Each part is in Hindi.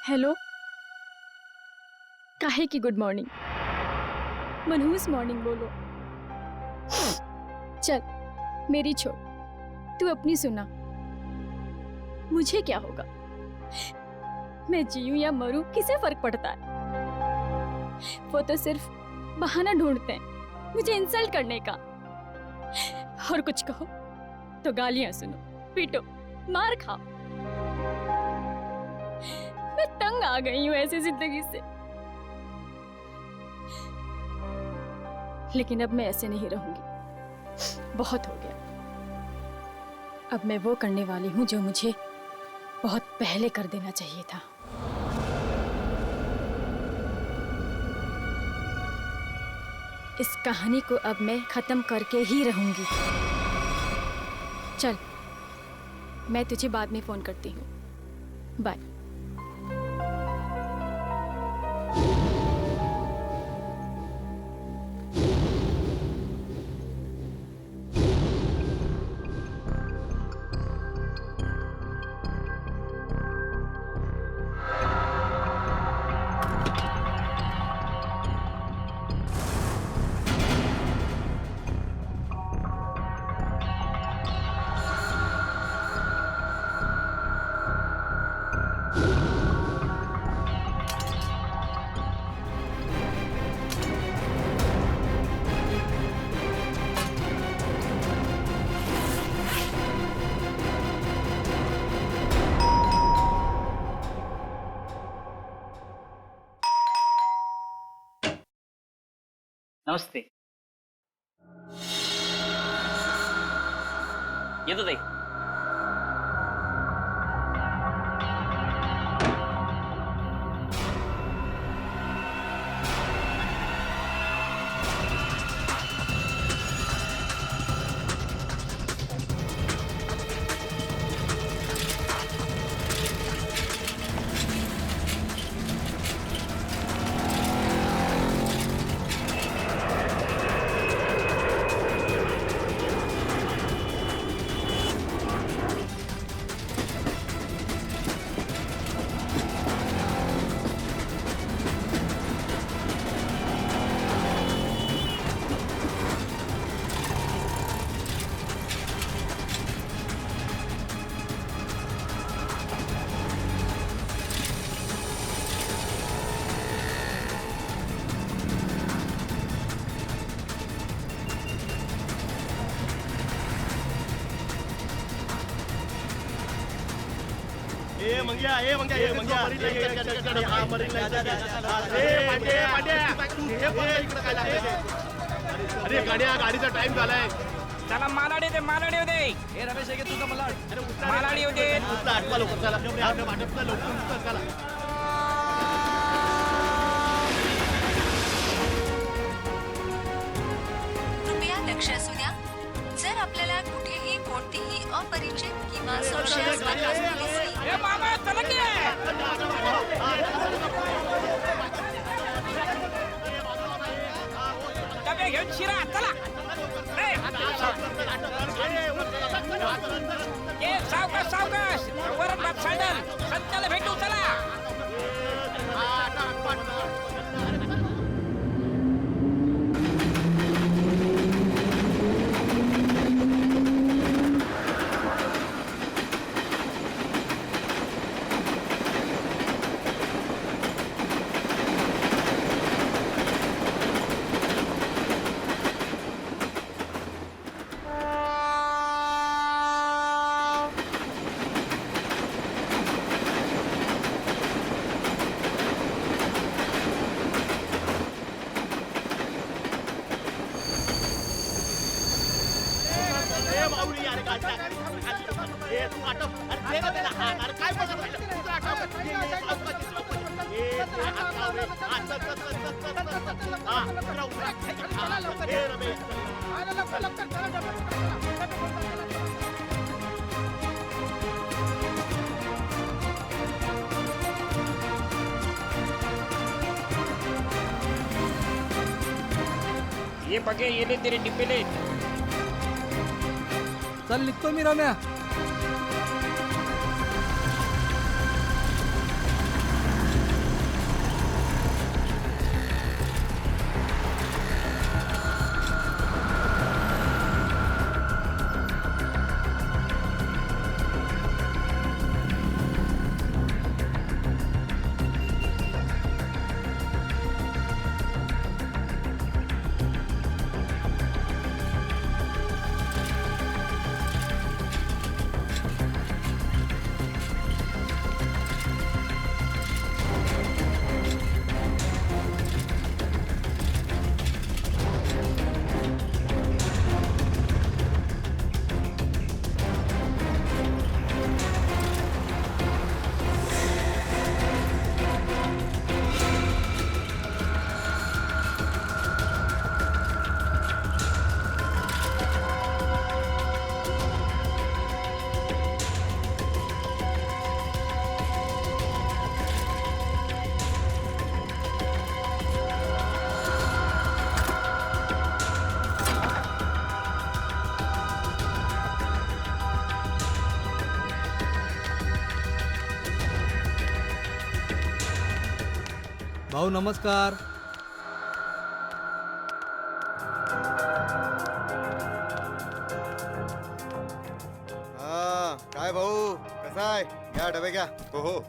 हेलो, काहे की गुड मॉर्निंग? मनहूस मॉर्निंग बोलो। चल मेरी छोड़, तू अपनी सुना। मुझे क्या होगा, मैं जीऊं या मरूं किसे फर्क पड़ता है? वो तो सिर्फ बहाना ढूंढते हैं मुझे इंसल्ट करने का। और कुछ कहो तो गालियां सुनो, पीटो, मार खाओ। मैं तंग आ गई हूं ऐसी जिंदगी से। लेकिन अब मैं ऐसे नहीं रहूंगी, बहुत हो गया। अब मैं वो करने वाली हूं जो मुझे बहुत पहले कर देना चाहिए था। इस कहानी को अब मैं खत्म करके ही रहूंगी। चल, मैं तुझे बाद में फोन करती हूँ। बाय। नमस्ते। येतो ताई। ए मंग्या अरे गाडीचा टाइम झालाय. चला मालाडी दे हे रमेश आहे तुझा मला मालाडी होते. आठवा लवकर चला लवकर चला. कृपया लक्ष असू द्या. जर आपल्याला कुठेही कोणतीही अपरिचित किंवा संशयास्पद वस्तू दिसली ए मामा चला की डबे घेऊन शिरा चला. ए सावकाश वरच बाप सँडल संत्याला भेटू चला. ये बघे येले तेरे डिब्बेले. चल निघतो मी रम्या. भाऊ नमस्कार. हा काय भाऊ कसा आहे? घ्या डबे घ्या. हो हो.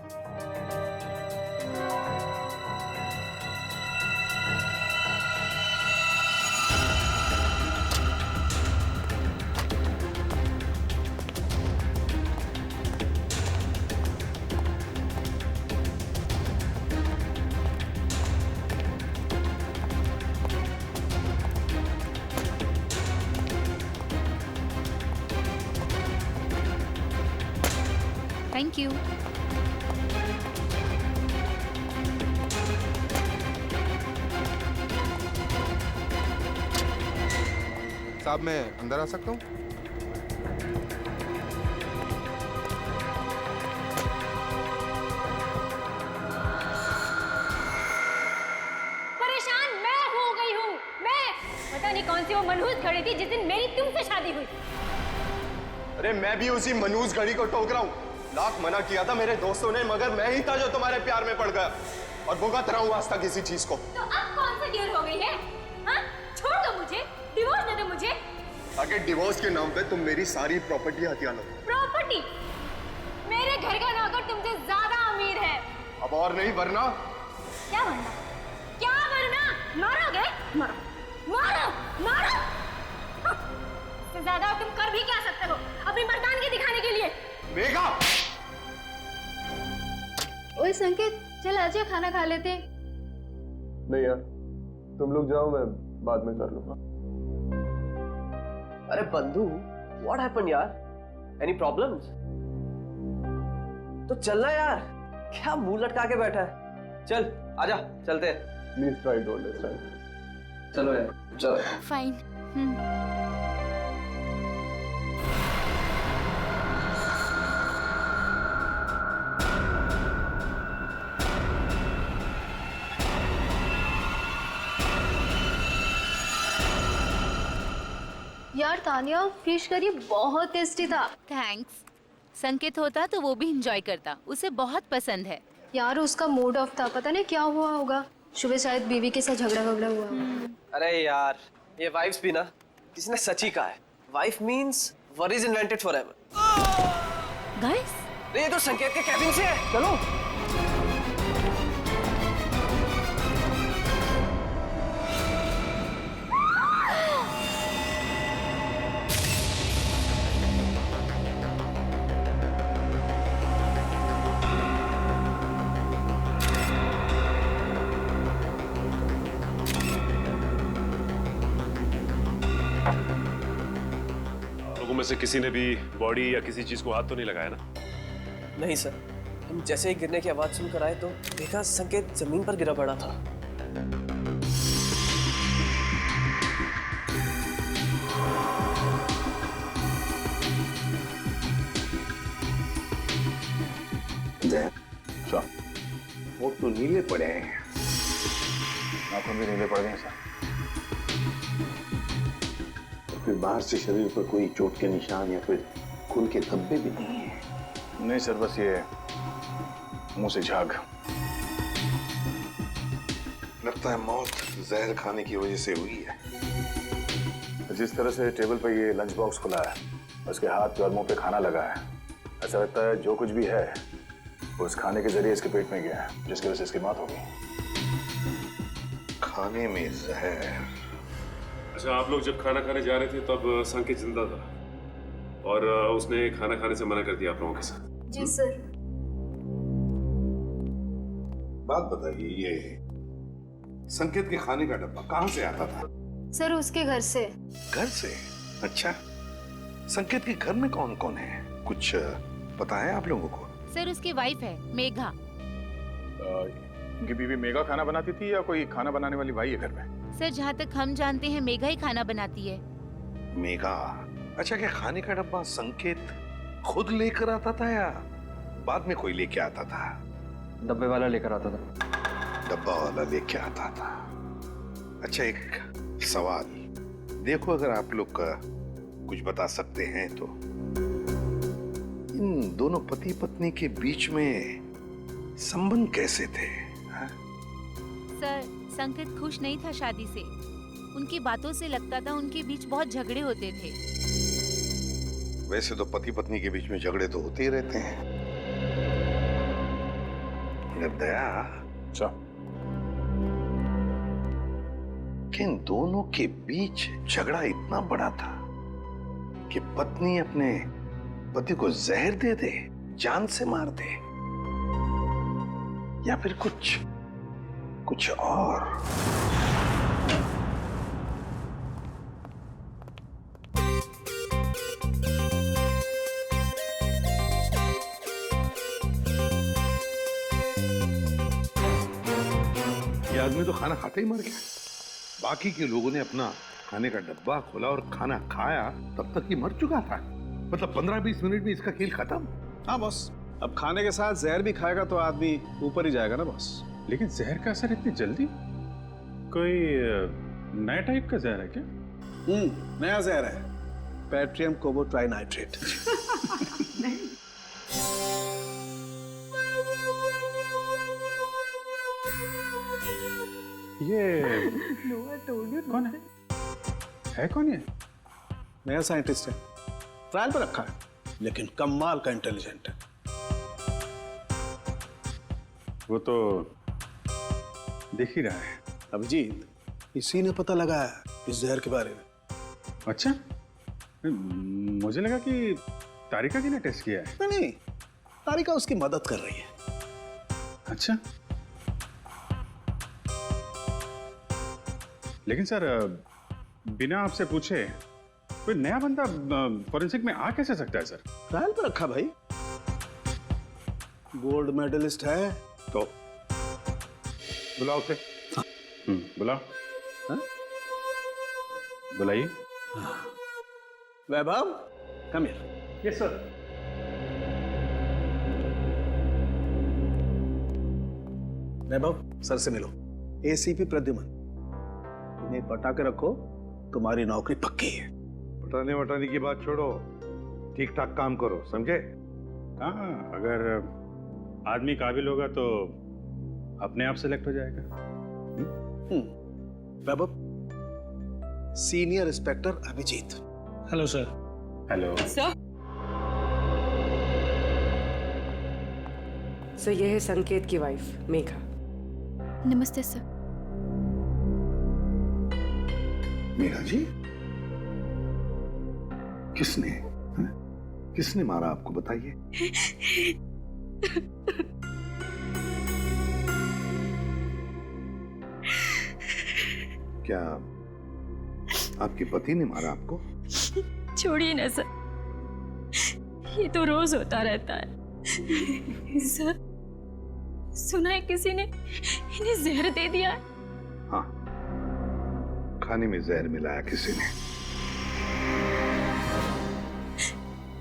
Thank you. साहब मैं अंदर आ सकता हूँ? परेशान मैं हो गई हूँ. मैं पता नहीं कौन सी वो मनहूस घड़ी थी जिस दिन मेरी तुमसे शादी हुई. अरे मैं भी उसी मनूस घड़ी को टोक रहा हूँ. लाख मना किया था मेरे दोस्तों ने, मगर मैं ही था जो तुम्हारे प्यार में पड़ गया और भुगत रहा हूँ आज तक किसी चीज को. तो अब कौन सी देर हो गई है? हाँ? छोड़ दो मुझे, डिवोर्स दे दो मुझे. आगे डिवोर्स के नाम पे तुम मेरी सारी प्रॉपर्टी हथिया लो. प्रॉपर्टी? मेरे घर का नौकर तुमसे ज्यादा अमीर है. अब और नहीं वरना. क्या वरना? क्या वरना? मारोगे? मारो, मारो, मारो. हाँ, इससे ज्यादा तुम कर भी क्या सकते हो अपनी मर्दानगी दिखाने के लिए? मेघा! ओए संकेत, चल आजा खाना खा लेते. नहीं यार, तुम लोग जाओ, मैं बाद में कर लूंगा. अरे बंधु, व्हाट हैपन यार? Any problems? तो चलना यार, क्या मुंह लटका के बैठा है? चल आजा, चलते हैं. Please try to understand. चलो यार, चलो. फाइन. यार तानिया, फिश करी बहुत टेस्टी था. थैंक्स. संकेत होता तो वो भी एंजॉय करता, उसे बहुत पसंद है. यार उसका मूड ऑफ था, पता नहीं क्या हुआ होगा. सुबह शायद बीवी के साथ झगड़ा हुआ. अरे यार, ये वाइफ्स भी ना, किसी ने सच ही कहा है. Wife means worries invented forever. Guys, ये तो संकेत के कैबिन से है. चलो. में से किसी ने भी बॉडी या किसी चीज को हाथ तो नहीं लगाया ना? नहीं सर, हम जैसे ही गिरने की आवाज सुनकर आए तो देखा संकेत जमीन पर गिरा पड़ा था. वो तो नीले पड़े हैं. नाखून भी नीले पड़ गए सर. फिर बाहर से शरीर पर कोई चोट के निशान या फिर खून के धब्बे भी नहीं है. नहीं सर, बस ये मुंह से झाग. लगता है मौत जहर खाने की वजह से हुई है. जिस तरह से टेबल पर ये लंच बॉक्स खुला है, उसके हाथ और मुंह पे खाना लगा है, ऐसा लगता है जो कुछ भी है वो उस खाने के जरिए इसके पेट में गया है, जिसकी वजह से इसकी मौत हो गई. खाने में जहर. अच्छा, आप लोग जब खाना खाने जा रहे थे तब संकेत जिंदा था और उसने खाना खाने से मना कर दिया आप लोगों के साथ? जी सर. बात बताइए, ये संकेत के खाने का डब्बा कहाँ से आता था? सर उसके घर से. घर से? अच्छा, संकेत के घर में कौन कौन है, कुछ पता है आप लोगों को? सर उसकी वाइफ है मेघा. उनकी बीवी मेघा खाना बनाती थी या कोई खाना बनाने वाली भाई है घर में? सर जहाँ तक हम जानते हैं मेघा ही खाना बनाती है. मेघा? अच्छा, क्या खाने का डब्बा संकेत खुद लेकर आता था या बाद में कोई लेके आता था? डब्बे वाला लेकर आता था. डब्बा वाला लेके आता था. अच्छा, एक सवाल देखो, अगर आप लोग कुछ बता सकते हैं तो, इन दोनों पति पत्नी के बीच में संबंध कैसे थे? सर, संकेत खुश नहीं था शादी से। उनकी बातों से लगता था उनके बीच बहुत झगड़े होते थे। वैसे तो पति पत्नी के बीच में झगड़े तो होते ही रहते हैं, मगर दया कि इन दोनों के बीच झगड़ा इतना बड़ा था कि पत्नी अपने पति को जहर दे दे, जान से मार दे, या फिर कुछ और। ये आदमी तो खाना खाते ही मर गया। बाकी के लोगों ने अपना खाने का डब्बा खोला और खाना खाया, तब तक ये मर चुका था। मतलब 15-20 मिनट में इसका खेल खत्म। हाँ बॉस, अब खाने के साथ जहर भी खाएगा तो आदमी ऊपर ही जाएगा ना बॉस। लेकिन जहर का असर इतनी जल्दी? कोई नया टाइप का जहर है क्या? नया जहर है, पैट्रियम कोबोट्राइनाइट्रेट। ये कौन है कौन ये? नया साइंटिस्ट है, ट्रायल पर रखा है, लेकिन कमाल का इंटेलिजेंट है। वो तो देख ही रहा है। अभिजीत, इसी ने पता लगाया इस जहर के बारे में। अच्छा, मुझे लगा कि तारिका जी ने टेस्ट किया है। नहीं, तारिका उसकी मदद कर रही है। अच्छा, लेकिन सर बिना आपसे पूछे कोई नया बंदा फॉरेंसिक में आ कैसे सकता है सर? ट्रायल पर रखा भाई, गोल्ड मेडलिस्ट है तो। बुलाओ उसे। बुलाओ। बुलाइए। Vaibhav, come here. Yes sir. Vaibhav, sir से मिलो। एसीपी प्रद्युमन, इन्हें पटा के रखो, तुम्हारी नौकरी पक्की है। पटाने वटाने की बात छोड़ो, ठीक ठाक काम करो, समझे? हाँ, अगर आदमी काबिल होगा तो अपने आप सेलेक्ट हो जाएगा। Vaibhav, senior inspector Abhijeet. Hello sir. Hello sir. Sir, यह है संकेत की वाइफ मेघा। नमस्ते सर। मेघा जी, किसने मारा आपको, बताइए। क्या आपके पति ने मारा आपको? छोड़िए ना सर, ये तो रोज होता रहता है। सर, सुना है किसी ने इन्हें जहर दे दिया है। हाँ, खाने में जहर मिलाया किसी ने।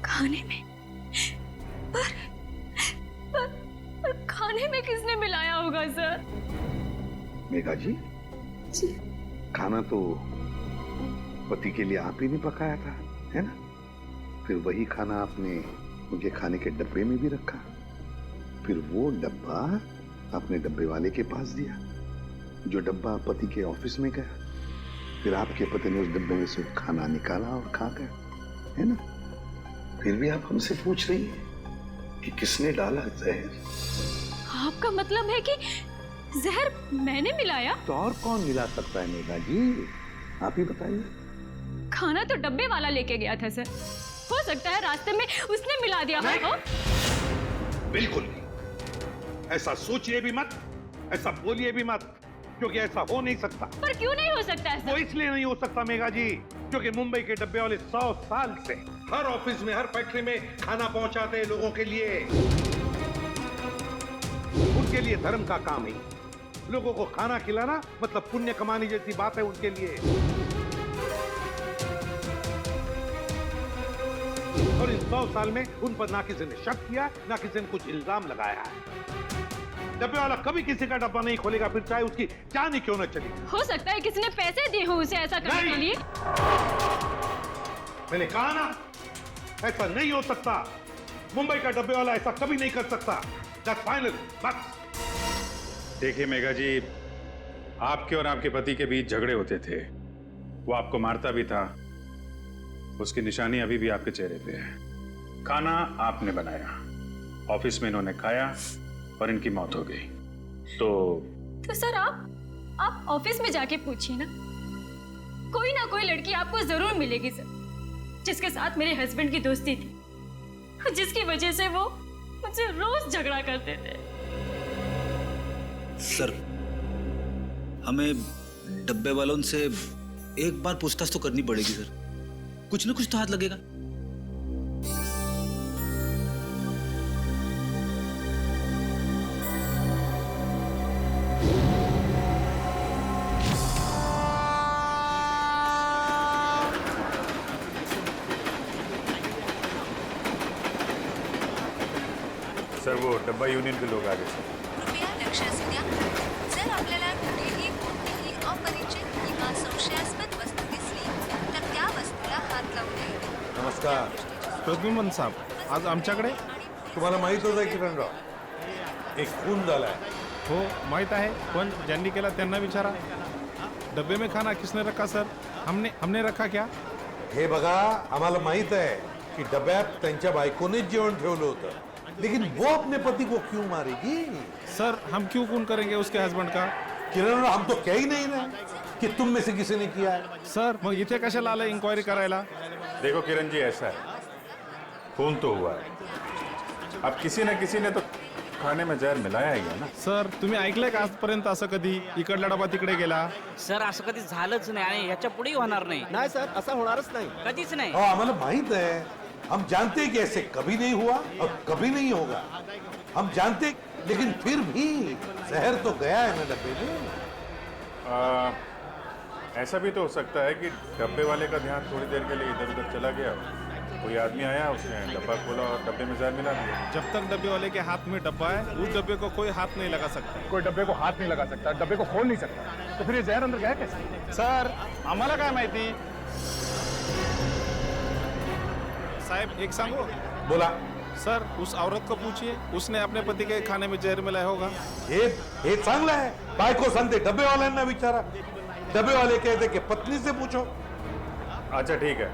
खाने में? पर खाने में किसने मिलाया होगा सर? मेघा जी, खाना तो पति के लिए आप ही ने पकाया था, है ना? फिर वही खाना आपने उनके खाने के डब्बे में भी रखा, फिर वो डब्बा आपने डब्बे वाले के पास दिया, जो डब्बा पति के ऑफिस में गया, फिर आपके पति ने उस डब्बे में से खाना निकाला और खा गया, है ना? फिर भी आप हमसे पूछ रही हैं कि किसने डाला जहर? आपका मतलब है कि जहर मैंने मिलाया? तो और कौन मिला सकता है मेघा जी, आप ही बताइए। खाना तो डब्बे वाला लेके गया था सर, हो सकता है रास्ते में उसने मिला दिया हो। बिल्कुल नहीं, ऐसा सोचिए भी मत, ऐसा बोलिए भी मत, क्योंकि ऐसा हो नहीं सकता। पर क्यों नहीं हो सकता है सर? वो इसलिए नहीं हो सकता मेघा जी, क्योंकि मुंबई के डब्बे वाले 100 साल से हर ऑफिस में, हर फैक्ट्री में खाना पहुंचाते हैं लोगों के लिए। उनके लिए धर्म का काम ही, लोगों को खाना खिलाना मतलब पुण्य कमाने जैसी बात है उनके लिए। और इन 100 साल में उन पर ना किसी ने शक किया, ना किसी ने कुछ इल्जाम लगाया है। डब्बे वाला कभी किसी का डब्बा नहीं खोलेगा, फिर चाहे उसकी जान ही क्यों न चली। हो सकता है किसी ने पैसे दिए हो उसे ऐसा करने के लिए। मैंने कहा ना, ऐसा नहीं हो सकता। मुंबई का डब्बे वाला ऐसा कभी नहीं कर सकता। That's final, बस। देखिए मेघा जी, आपके और आपके पति के बीच झगड़े होते थे, वो आपको मारता भी था, उसकी निशानी अभी भी आपके चेहरे पे है। खाना आपने बनाया, ऑफिस में इन्होंने खाया और इनकी मौत हो गई। तो सर आप ऑफिस में जाके पूछिए ना कोई लड़की आपको जरूर मिलेगी सर, जिसके साथ मेरे हस्बैंड की दोस्ती थी, जिसकी वजह से वो मुझसे रोज झगड़ा करते थे। सर, हमें डब्बे वालों से एक बार पूछताछ तो करनी पड़ेगी सर, कुछ ना कुछ तो हाथ लगेगा। सर वो डब्बा यूनियन के लोग आ गए सर। कृपया लक्ष असू द्या. जर आपल्याला कुठेही कोणतीही अपरिचित किंवा संशयास्पद वस्तू दिसली तर त्या वस्तूला हात लावू नये. नमस्कार प्रद्युमन साहेब, आज आमच्याकडे तुम्हाला माहित होतं किरणराव, एक खून झालाय. हो माहित आहे, पण ज्यांनी केला त्यांना विचारा. डब्बे में खाना किसने रखा सर? हमने रखा क्या? हे बघा, आम्हाला माहित आहे की डब्यात त्यांच्या बायकोनेच जेवण ठेवलं होतं, लेकिन वो अपने पति को क्यों मारेगी? सर हम क्यों खून करेंगे उसके हस्बैंड का? किरण, हम तो कह ही नहीं रहे कि तुम में से किसी ने किया है. सर मग इथे कशाला आलं इंक्वायरी करायला? देखो किरण जी, ऐसा है, खून तो हुआ है, अब किसी न किसी ने तो खाने में जहर मिलाया ही है ना. सर तुम्ही ऐकलंय का आजपर्यंत असं कधी इकडला डबा तिकडे गेला? सर असं कधी झालंच नाही आणि ह्याच्या पुढेही होणार नाही. नाही सर, असं होणारच नाही. कधीच नाही. हाँ, आम्हाला माहित है, हम जानते हैं कि ऐसे कभी नहीं हुआ और कभी नहीं होगा. हम जानते, लेकिन फिर भी जहर तो गया है ना डब्बे में. ऐसा भी तो हो सकता है कि डब्बे वाले का ध्यान थोड़ी देर के लिए इधर उधर चला गया, कोई आदमी आया, उसने डब्बा खोला और डब्बे में जहर मिला दिया. जब तक डब्बे वाले के हाथ में डब्बा है, उस डब्बे को कोई हाथ नहीं लगा सकता. कोई डब्बे को हाथ नहीं लगा सकता, डब्बे को खोल नहीं सकता, तो फिर ये जहर अंदर गया कैसे? सर आम्हाला काय माहिती. साहब एक सांगो. बोला. सर उस औरत को पूछिए, उसने अपने पति के खाने में जहर मिलाया होगा. हे चांगलं आहे, बायको सांगते डब्बे वाल्यांना विचारा, डब्बे वाले कहते कि पत्नी से पूछो. अच्छा ठीक है,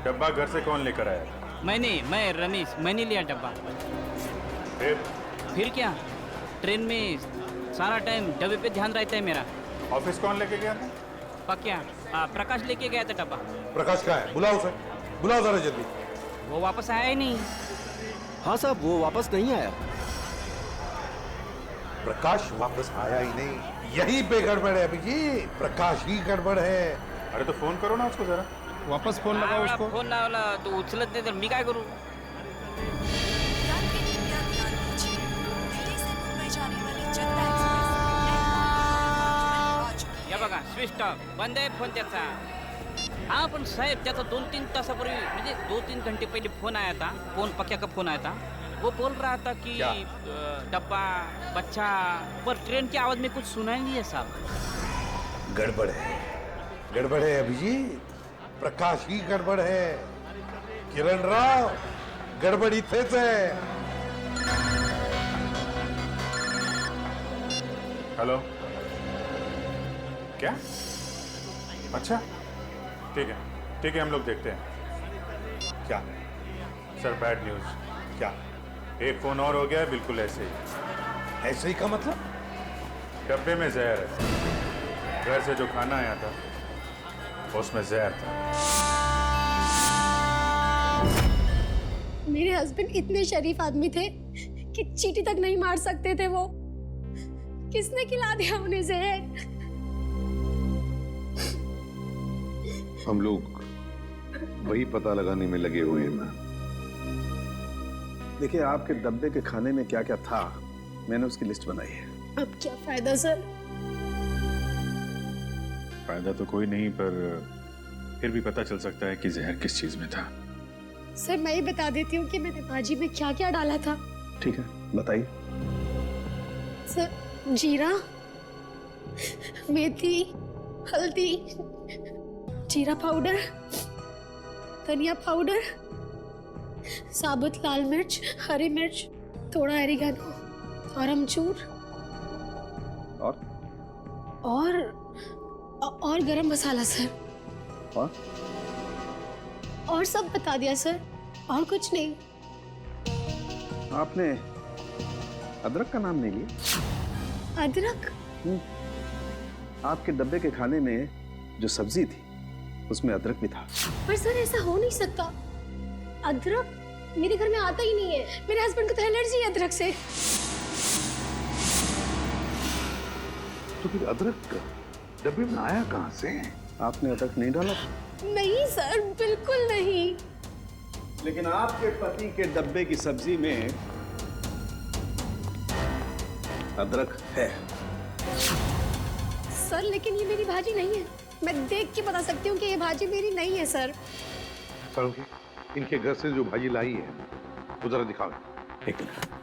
डब्बा घर से कौन लेकर आया? मैं रमेश, मैंने लिया डब्बा. फिर क्या, ट्रेन में सारा टाइम डब्बे पे ध्यान रहता है मेरा. ऑफिस कौन लेके गया था? पक्या प्रकाश लेके गया था डब्बा. प्रकाश का है, बुलाओ उसे, बुलाओ जरा जल्दी. वो वापस आया ही नहीं. हाँ साहब, वो वापस नहीं आया. प्रकाश वापस आया ही नहीं, यही पे गड़बड़ है अभिजीत, प्रकाश ही गड़बड़ है. अरे तो फोन करो ना उसको जरा. वापस फोन लगाओ उसको. फोन लावला तो उचलत नाही तर मी काय करू? या बघा स्विच ऑफ, बंद आहे फोन त्याचा. हाँ पण साहेब, त्याचा 2-3 तासापूर्वी म्हणजे 2-3 घंटे पहले फोन आया था, पक्या का फोन आया था. वो बोल रहा था कि डब्बा, बच्चा, पर ट्रेन की आवाज में कुछ सुना ही नहीं है साहब. गड़बड़ है अभिजीत, प्रकाश ही गड़बड़ है. किरण राव, गड़बड़ इथेच है. हेलो, क्या? अच्छा ठीक है, हम लोग देखते हैं. क्या सर, बैड न्यूज. क्या? एक फोन और हो गया है, बिल्कुल ऐसे ही. ऐसे ही का मतलब? डब्बे में जहर है, घर से जो खाना आया था उसमें जहर था. मेरे हस्बैंड इतने शरीफ आदमी थे कि चींटी तक नहीं मार सकते थे. वो किसने खिला दिया उन्हें जहर? हम लोग वही पता लगाने में लगे हुए हैं. देखिए, आपके डब्बे के खाने में क्या क्या था, मैंने उसकी लिस्ट बनाई है. अब क्या फायदा सर? फायदा तो कोई नहीं, पर फिर भी पता चल सकता है कि जहर किस चीज में था. सर मैं ही बता देती हूँ कि मैंने भाजी में क्या क्या डाला था. ठीक है, बताइए. सर, जीरा, मेथी, हल्दी, जीरा पाउडर, धनिया पाउडर, साबुत लाल मिर्च, हरी मिर्च, थोड़ा एरिगानो और अमचूर. और गरम मसाला सर। और सब बता दिया सर, और कुछ नहीं। आपने अदरक का नाम नहीं लिया? अदरक? आपके डब्बे के खाने में जो सब्जी थी उसमें अदरक भी था। पर सर ऐसा हो नहीं सकता, अदरक मेरे घर में आता ही नहीं है। मेरे हस्बैंड को तो एलर्जी है अदरक से। तो फिर अदरक डब्बे में आया कहां से? आपने अदरक नहीं डाला? नहीं सर, बिल्कुल नहीं। लेकिन आपके पति के डब्बे की सब्जी में अदरक है। सर लेकिन ये मेरी भाजी नहीं है, मैं देख के बता सकती हूँ कि ये भाजी मेरी नहीं है सर। सालुंकी, इनके घर से जो भाजी लाई है वो जरा दिखाओ। एक मिनट।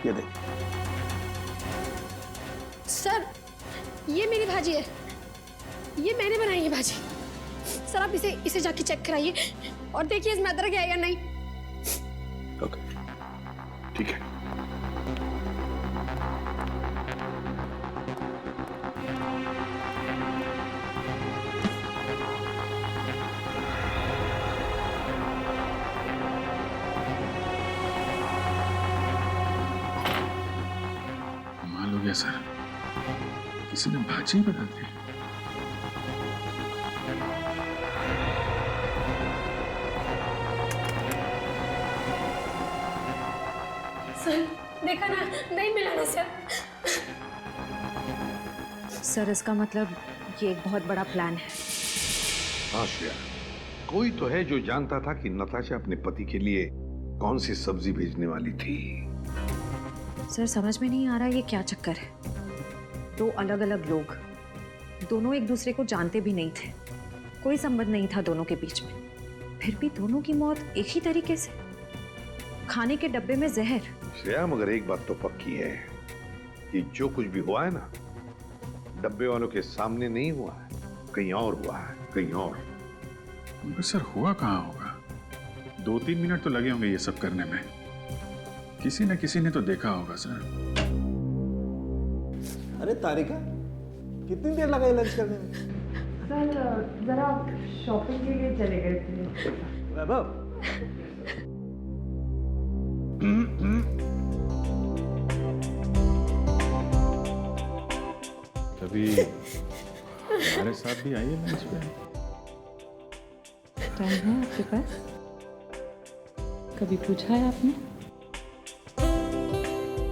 ये देख। सर ये मेरी भाजी है, ये मैंने बनाई है भाजी। सर आप इसे जाके चेक कराइए और देखिए इसमें अदरक है या नहीं। ओके, ठीक है। कमाल हो गया सर, किसी ने भाजी बदल दी। सर देखा ना, नहीं मिला ना सर। सर इसका मतलब ये एक बहुत बड़ा प्लान है। हाँ श्रेया, कोई तो है जो जानता था कि नताशा अपने पति के लिए कौन सी सब्जी भेजने वाली थी। सर समझ में नहीं आ रहा ये क्या चक्कर है। दो अलग अलग लोग, दोनों एक दूसरे को जानते भी नहीं थे, कोई संबंध नहीं था दोनों के बीच में, फिर भी दोनों की मौत एक ही तरीके से, खाने के डब्बे में जहर। श्रेया मगर एक बात तो पक्की है कि जो कुछ भी हुआ है ना, डब्बे वालों के सामने नहीं हुआ है, कहीं और हुआ है, कहीं और। मगर सर हुआ कहाँ होगा? 2-3 मिनट तो लगे होंगे ये सब करने में, किसी न किसी ने तो देखा होगा सर। अरे तारिका, कितनी देर लगाई लंच करने में? सर जरा शॉपिंग के लिए चले गए थे। वैभव, कभी हमारे साथ भी आइए लंच पे। टाइम है आपके पास? कभी पूछा है आपने?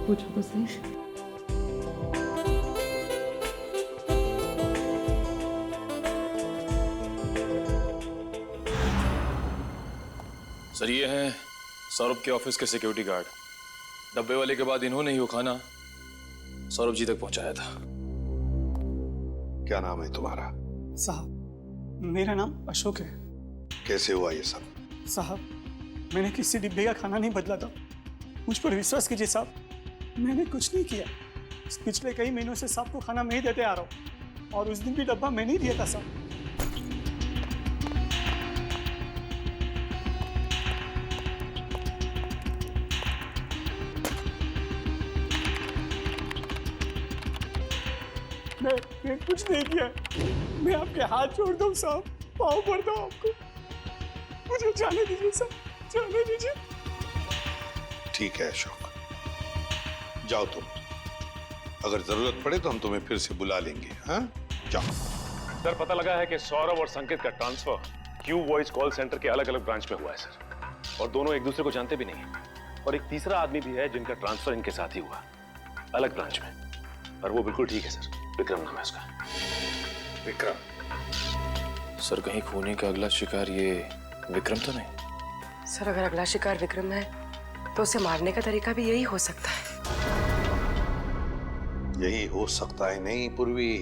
पूछो तो सही। सर ये हैं सौरभ के ऑफिस के सिक्योरिटी गार्ड। डब्बे वाले के बाद इन्होंने ही वो खाना सौरभ जी तक पहुंचाया था। क्या नाम है तुम्हारा? साहब मेरा नाम अशोक है। कैसे हुआ ये सब? साहब मैंने किसी डिब्बे का खाना नहीं बदला था, मुझ पर विश्वास कीजिए साहब, मैंने कुछ नहीं किया। पिछले कई महीनों से साहब को खाना मैं ही देते आ रहा हूँ और उस दिन भी डब्बा मैंने ही दिया था साहब। मैं कुछ नहीं किया, मैं आपके हाथ जोड़ता हूँ साहब, पाँव पड़ता हूँ आपको, मुझे जाने दीजिए साहब, जाने दीजिए। ठीक है अशोक, जाओ तुम, अगर जरूरत पड़े तो हम तुम्हें फिर से बुला लेंगे। हाँ जाओ। सर पता लगा है कि सौरभ और संकेत का transfer Q voice call centre के अलग अलग ब्रांच में हुआ है सर, और दोनों एक दूसरे को जानते भी नहीं, और एक तीसरा आदमी भी है जिनका ट्रांसफर इनके साथ ही हुआ, अलग ब्रांच में, और वो बिल्कुल ठीक है सर, विक्रम नाम है उसका। विक्रम? सर कहीं खूनी का अगला शिकार ये विक्रम तो नहीं? सर अगर अगला शिकार विक्रम है तो उसे मारने का तरीका भी यही हो सकता है। यही हो सकता है नहीं पूर्वी,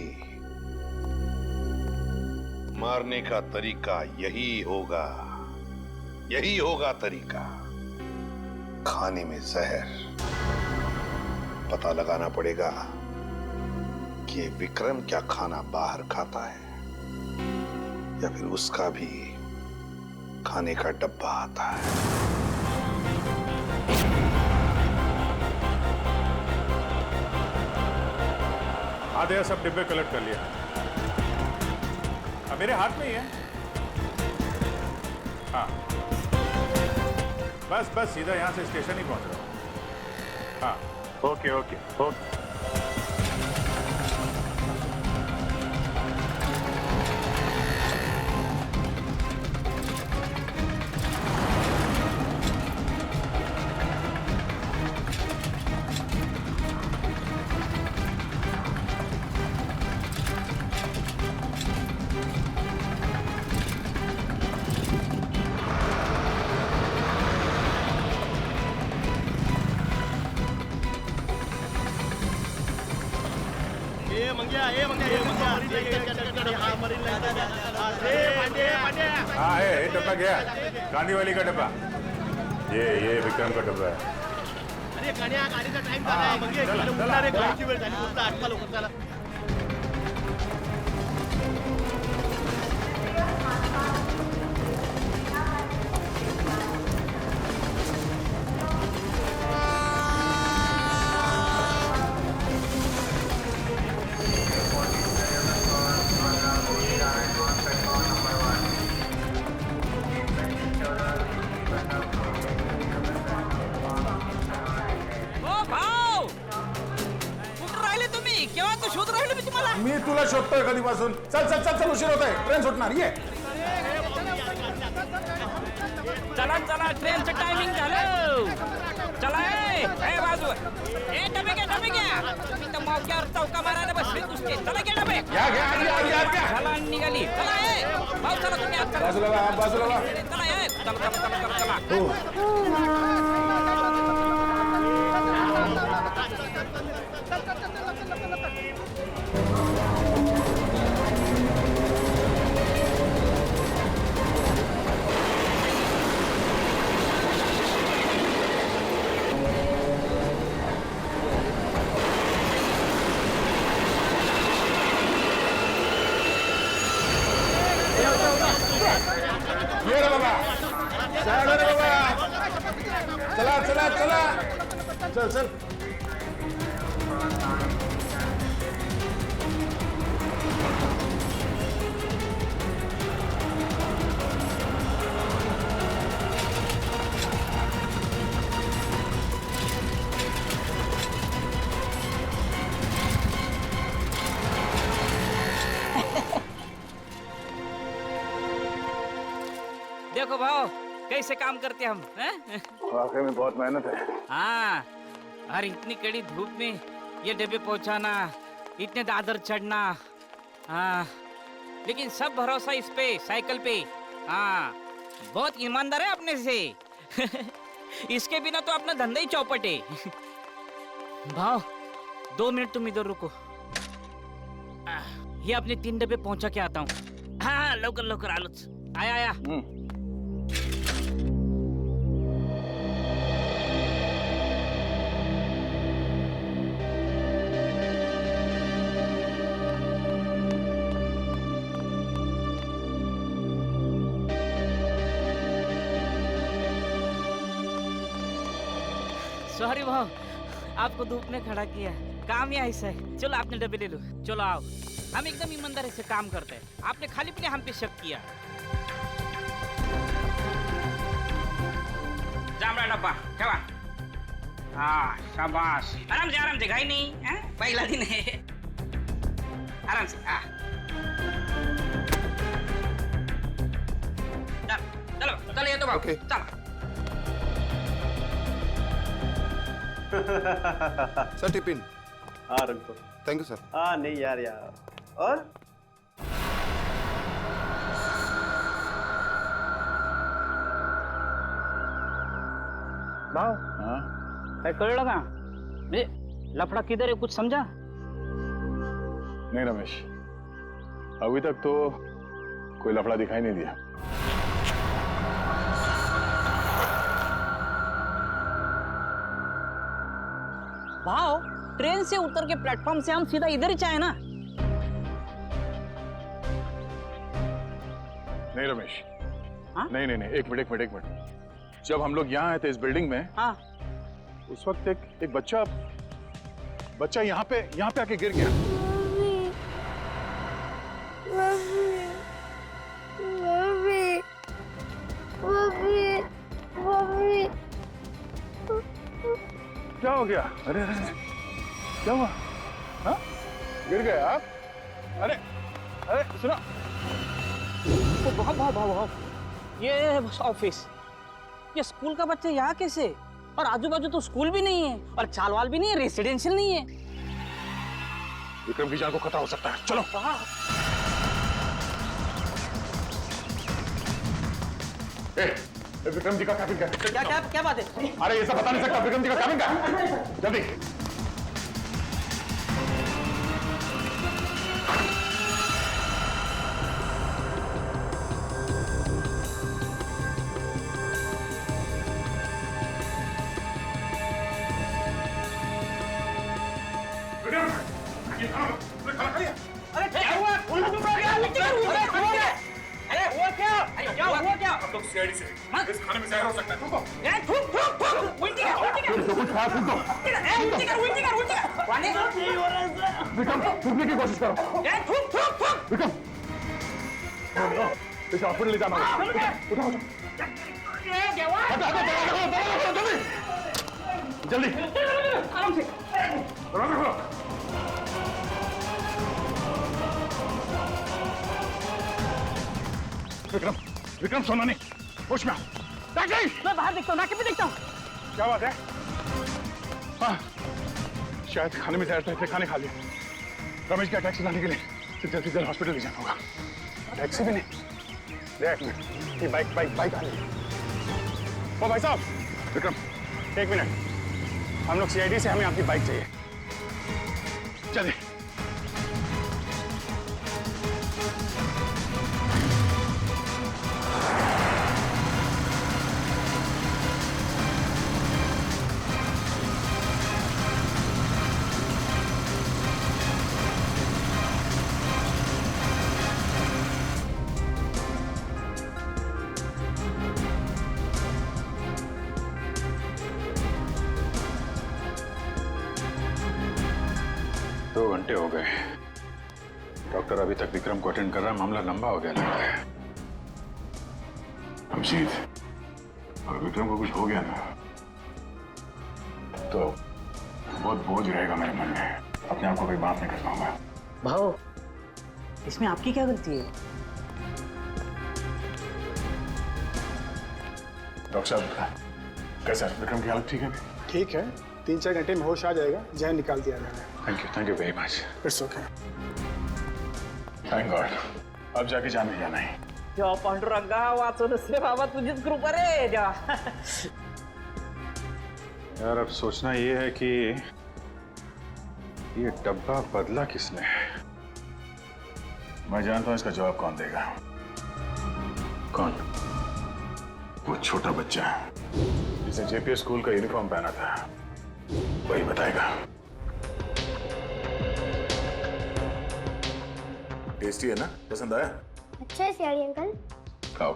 मारने का तरीका यही होगा, यही होगा तरीका। खाने में जहर, पता लगाना पड़ेगा कि विक्रम क्या खाना बाहर खाता है या फिर उसका भी खाने का डब्बा आता है। आधे सब डिब्बे कलेक्ट कर लिया। अब मेरे हाथ में ही है। हाँ, बस सीधा यहां से स्टेशन ही पहुंच रहा हूं। हाँ, ओके। हाँ है डब्बा गया, गांधी वाली का डब्बा। ये विक्रम का डब्बा है। मी तुला शोधतोय कधीपासून। चल उशीर होत आहे, ट्रेन सुटणार। ये चला ट्रेनचं टायमिंग झालं। चला ए बाजू ए डबे घ्या तुम्ही तर मौक्यावर चौका मारायला बसले नुसते। चला घे डबे घ्या चला निघाली। चला ए भाऊ चला तुम्ही आता बाजूला चला ए चला ये रे बाबा, चल। देखो भाव कैसे काम करते हम हैं? वाकई में बहुत मेहनत है। हाँ, और इतनी कड़ी धूप में ये डब्बे पहुंचाना, इतने दादर चढ़ना। हाँ, लेकिन सब भरोसा इस पे, साइकिल पे। हाँ, बहुत ईमानदार है अपने से। इसके बिना तो अपना धंधा ही चौपट है। भाव 2 मिनट तुम इधर रुको। ये अपने 3 डब्बे पहुंचा के आता हूँ। हाँ लवकर आलोच। आया। सॉरी भाव, आपको धूप में खड़ा किया। काम ही ऐसा है। चलो आपने डब्बे ले लो। चलो आओ, हम एकदम ईमानदारी से काम करते हैं। आपने खाली पीने हम पे शक किया। जामड़ा डब्बा ठेवा। हाँ शाबाश, आराम से घाई नहीं है, पहला दिन है। आराम से। चलो ये तो बाबू चलो। Sir tiffin. हाँ रख दो। Thank you sir. हाँ नहीं यार और भाव काय कळलं का? म्हणजे लफड़ा किधर है कुछ समझा? नहीं रमेश, अभी तक तो कोई लफड़ा दिखाई नहीं दिया। भाव ट्रेन से उतर के प्लेटफॉर्म से हम सीधा इधर ही चाहे ना। नहीं रमेश, नहीं नहीं नहीं, एक मिनट। जब हम लोग यहाँ आए थे इस बिल्डिंग में, हाँ, उस वक्त एक बच्चा यहाँ पे आके गिर गया। क्या हो गया? अरे क्या हुआ? हाँ? गिर गए आप? अरे सुनो, भाव ये ऑफिस, ये स्कूल का बच्चा यहाँ कैसे? और आजू बाजू तो स्कूल भी नहीं है और चालवाल भी नहीं है, रेसिडेंशियल नहीं है। विक्रम की जान को खतरा हो सकता है, चलो। विक्रम जी का कैबिन का क्या बात है? अरे ये सब बता नहीं सकता, विक्रम जी का कैबिन का, जल्दी। अरे क्या हुआ? क्या हुआ? हम लोग सीआईडी से इस खाने में जहर हो सकता है। रुको। विक्रम, थूकने की कोशिश करो। विक्रम, इसे हॉस्पिटल ले जाना होगा। उठाओ। जल्दी। आराम से। विक्रम सोना नहीं, होश में आओ। मैं बाहर देखता हूँ, नाके पे देखता हूँ। क्या बात है? हाँ, शायद खाने में जहर था, इसलिए खाने खा लिया। रमेश का टैक्सी लाने के लिए जल्दी से हॉस्पिटल ले जाना होगा। टैक्सी भी नहीं, देख ये बाइक आ रही है। ओ भाई साहब, विक्रम एक मिनट, हम लोग सीआईडी से, हमें आपकी बाइक चाहिए, चलिए। घंटे हो गए, डॉक्टर अभी तक विक्रम को अटेंड कर रहा है, मामला लंबा हो गया लगता है। अभिजीत, अगर विक्रम को कुछ हो गया ना तो बहुत बोझ रहेगा मेरे मन में, अपने आप को कभी माफ नहीं कर पाऊंगा। भाव, इसमें आपकी क्या गलती है? डॉक्टर साहब, कैसा है विक्रम की हालत? ठीक है? ठीक है, 3-4 घंटे में होश आ जाएगा, जहर निकाल दिया मैंने। Thank you very much. It's okay. Thank God, अब जाके जाने जाना है। जेव्हा पांडुरंगा वाचवलं से बाबा, तुझीच कृपा रे जेव्हा। यार अब सोचना ये है कि ये डब्बा बदला किसने? मैं जानता हूं इसका जवाब कौन देगा। कौन? वो छोटा बच्चा जिसने जेपीएस स्कूल का यूनिफॉर्म पहना था, वही बताएगा। टेस्टी है ना? पसंद आया? अच्छा है सियाड़ी अंकल। खाओ।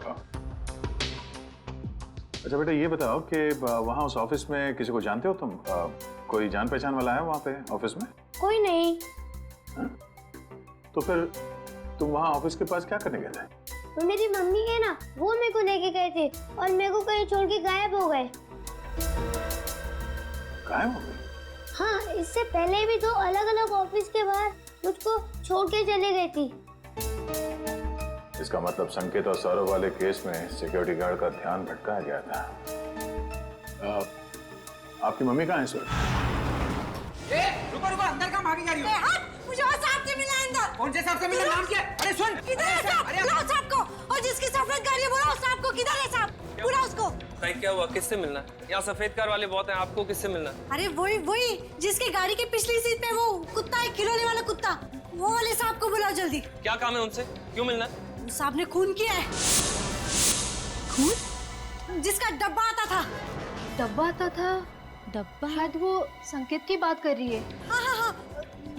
अच्छा बेटा, ये बताओ कि वहाँ उस ऑफिस में किसी को जानते हो तुम? कोई जान पहचान वाला है वहाँ पे ऑफिस में? कोई नहीं। तो फिर तुम वहाँ ऑफिस के पास क्या करने गए थे? तो मेरी मम्मी है ना, वो मेरे को लेके गए थे और मेरे को कहीं छोड़ के गायब हो गए। गायब हो गए? हाँ, इससे पहले भी तो अलग अलग ऑफिस के बाहर मुझको छोड़ के चले गई थी। इसका मतलब संकेत और सौरभ वाले केस में सिक्योरिटी गार्ड का ध्यान भटकाया गया था। आपकी मम्मी कहाँ है सर? रुको, अंदर का भागी जा रही हो? मुझे और साहब से मिलना है अंदर। कौन से साहब से मिलना? नाम क्या? अरे सुन, किधर है साहब? बुलाओ साहब को। और जिसकी सफेद गाड़ी है, बुलाओ साहब को। किधर है साहब? बुलाओ उसको। भाई क्या हुआ? किससे मिलना? यहाँ सफेद कार वाले बहुत हैं, आपको किससे मिलना? अरे वही जिसकी गाड़ी के पिछली सीट पे वो कुत्ता है, खिलौने वाला कुत्ता, वो वाले साहब को बुलाओ जल्दी। क्या काम है उनसे? क्यों मिलना? साहब ने खून किया है। खून? जिसका डब्बा आता था। डब्बा आता था? डब्बा? शायद वो संकेत की बात कर रही है। हाँ,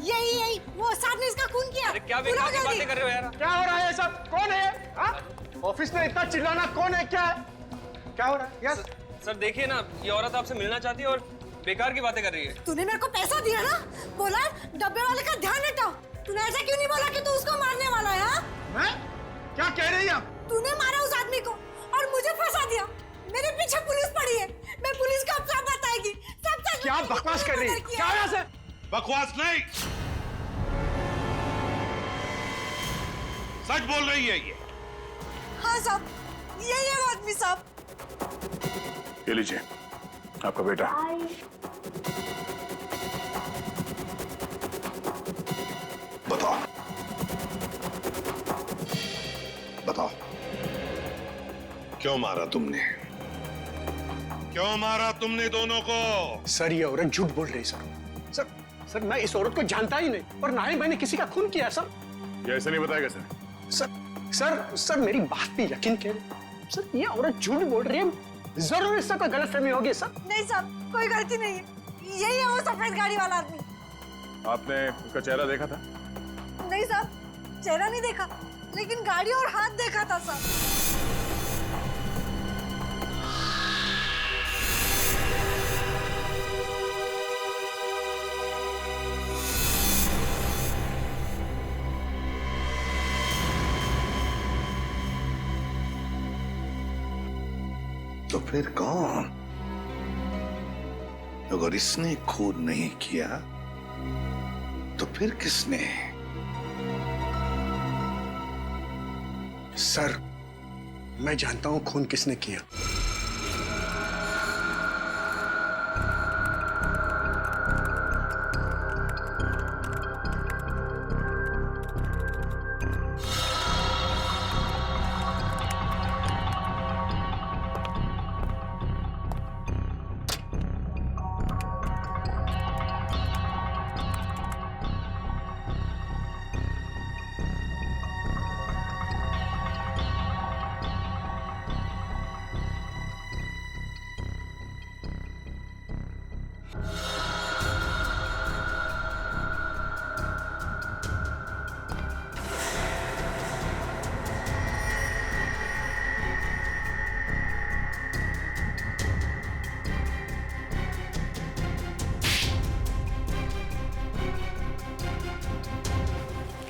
यही वो साहब ने इसका खून किया। अरे क्या बेकार की बातें कर रहे हो यार? क्या हो रहा है सब? कौन है? ऑफिस में इतना चिल्लाना कौन है? क्या है? क्या हो रहा है? यस सर देखिए ना, ये औरत आपसे मिलना चाहती है और बेकार की बातें कर रही है। तूने मेरे को पैसा दिया ना, बोला डब्बे वाले का ध्यान हटाओ। तूने ऐसा क्यों नहीं बोला कि तू उसको मारने वाला है? हाँ? मैं? क्या कह रही है? तूने मारा उस आदमी को और मुझे फंसा दिया। मेरे पीछे पुलिस पड़ी है, मैं पुलिस को अब सब बताएगी। सब सच क्या बकवास कर रही है? क्या है ऐसे? बकवास नहीं, सच बोल रही है ये। हाँ साहब, यही है वो आदमी साहब। ये लीजिए आपका बेटा। बताओ बताओ, क्यों मारा तुमने? क्यों मारा तुमने दोनों को? सर ये औरत झूठ बोल रही है सर। सर सर मैं इस औरत को जानता ही नहीं और ना ही मैंने किसी का खून किया सर। ये ऐसे नहीं बताएगा सर। सर सर सर मेरी बात पे यकीन करें सर, ये औरत झूठ बोल रही है। जरूर इससे कोई गलतफहमी होगी सर। नहीं साहब, कोई गलती नहीं है, यही है वो सफेद गाड़ी वाला आदमी। आपने उसका चेहरा देखा था? नहीं साहब, चेहरा नहीं देखा, लेकिन गाड़ी और हाथ देखा था साहब। तो फिर कौन? अगर इसने खून नहीं किया तो फिर किसने? सर मैं जानता हूं खून किसने किया।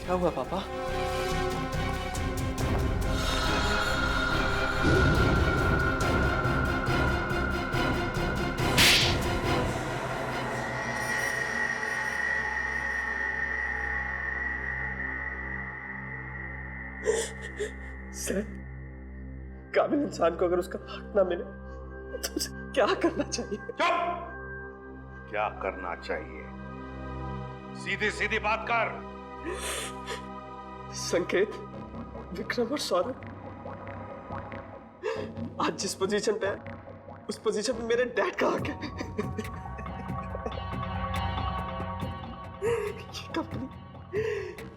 क्या हुआ पापा? सर, काबिल इंसान को अगर उसका हक ना मिले तो उसे क्या करना चाहिए? चुप! क्या करना चाहिए? सीधी सीधी बात कर। संकेत, विक्रम और सौरभ आज जिस पोजीशन पे है, उस पोजीशन पे मेरे डैड का हक है।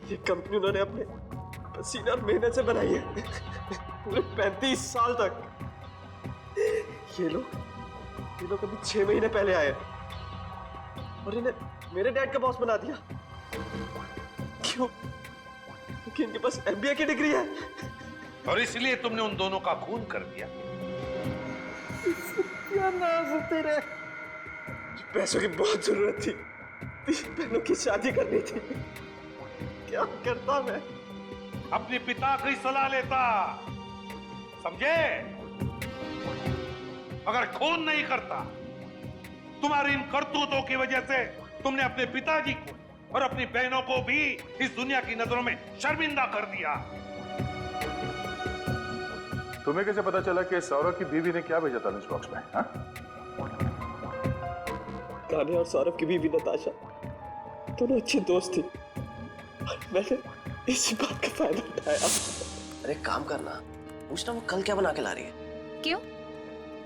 ये कंपनी उन्होंने अपने पसीना और मेहनत से बनाई है, पूरे 35 साल तक। ये लोग अभी 6 महीने पहले आए और इन्हें मेरे डैड का बॉस बना दिया। क्यों? क्योंकि इनके पास MBA की डिग्री है और इसलिए तुमने उन दोनों का खून कर दिया। सत्यानाश तेरे! पैसों की बहुत जरूरत थी, 3 बहनों की शादी करनी थी। क्या करता मैं? अपने पिता की सलाह लेता, समझे? अगर खून नहीं करता, तुम्हारी इन करतूतों की वजह से तुमने अपने पिताजी को और अपनी बहनों को भी इस दुनिया की नजरों में शर्मिंदा कर दिया। तुम्हें कैसे पता चला कि सौरभ की बीवी ने क्या भेजा था लंच बॉक्स में? हाँ? कान्हा और सौरभ की बीवी नताशा दोनों अच्छी दोस्त थी। मैंने इसी बात का फायदा उठाया। अरे काम करना, पूछना वो कल क्या बना के ला रही है। क्यों?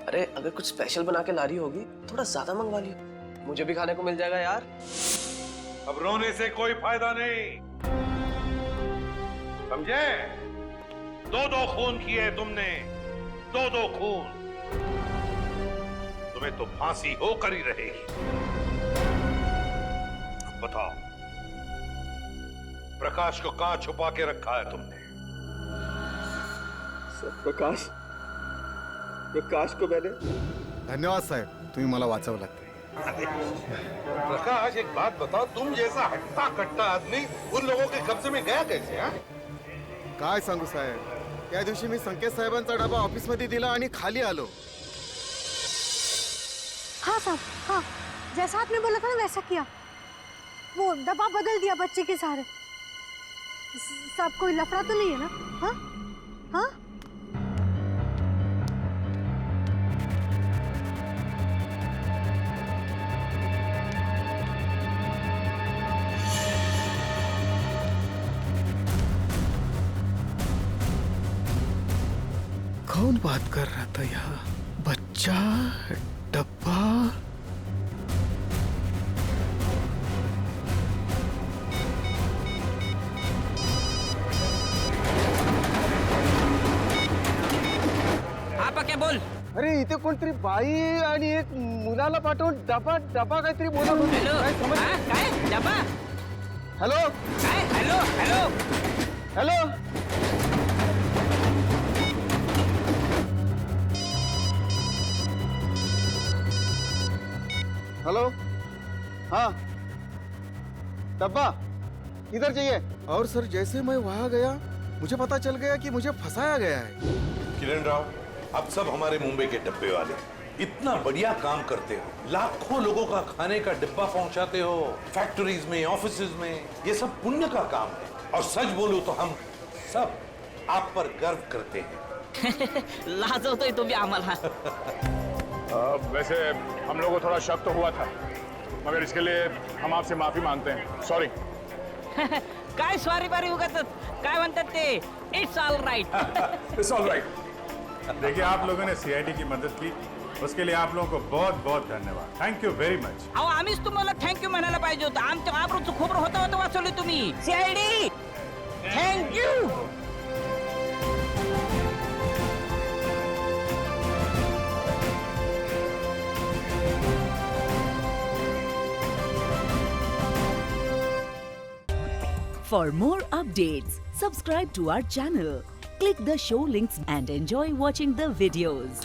अरे अगर कुछ स्पेशल बना के ला रही होगी थोड़ा ज्यादा मंगवा लियो, मुझे भी खाने को मिल जाएगा यार। अब रोने से कोई फायदा नहीं, समझे? 2-2 खून किए तुमने, 2-2 खून। तुम्हें तो फांसी होकर ही रहेगी। बताओ, प्रकाश को कहां छुपा के रखा है तुमने? सर प्रकाश को मैंने धन्यवाद साहेब, तुम्ही मला वाचवलात. प्रकाश एक बात बताओ, तुम जैसा हट्टा कट्टा आदमी उन लोगों के कब्जे में गया कैसे? हाँ? काय सांगू साहेब, त्या दिवशी मी संकेत साहेबांचा डबा ऑफिस मध्ये दिला आणि खाली आलो. हाँ साहब, हाँ जैसा आपने बोला था ना वैसा किया. वो डब्बा बदल दिया बच्चे के सहारे. साहब कोई लफड़ा तो नहीं है ना? हाँ हाँ. कौन बात कर रहा था यहाँ? बच्चा, डब्बा. आप क्या बोल? अरे इथे कोणतरी बाई आणि एक मुलाला पाठवून डबा डबा काहीतरी बोलत होते. काय डबा? हॅलो काय? Hello hello hello. हेलो. हाँ डब्बा किधर चाहिए? और सर जैसे मैं वहां गया मुझे पता चल गया कि मुझे फंसाया गया है. किरण राव, आप सब हमारे मुंबई के डब्बे वाले इतना बढ़िया काम करते हो, लाखों लोगों का खाने का डिब्बा पहुंचाते हो, फैक्ट्रीज में, ऑफिसेज में. ये सब पुण्य का काम है और सच बोलूं तो हम सब आप पर गर्व करते हैं. लाजवतोय तुम्ही आम्हाला. वैसे हम लोगों को थोड़ा शक तो हुआ था, मगर इसके लिए हम आपसे माफी मांगते हैं. सॉरी. काय स्वारी बारी उगाच काय म्हणतात ते, it's all right. It's all right. देखिए, आप लोगों ने सीआईडी की मदद की, उसके लिए आप लोगों को बहुत बहुत धन्यवाद. Thank you very much. अहो आम्हीच तुम्हाला थँक्यू म्हणायला पाहिजे होतं. आमच्या आबरूचं खोबरं होतं वाचवली तुम्ही. CID thank you. For more updates, subscribe to our channel, click the show links and enjoy watching the videos.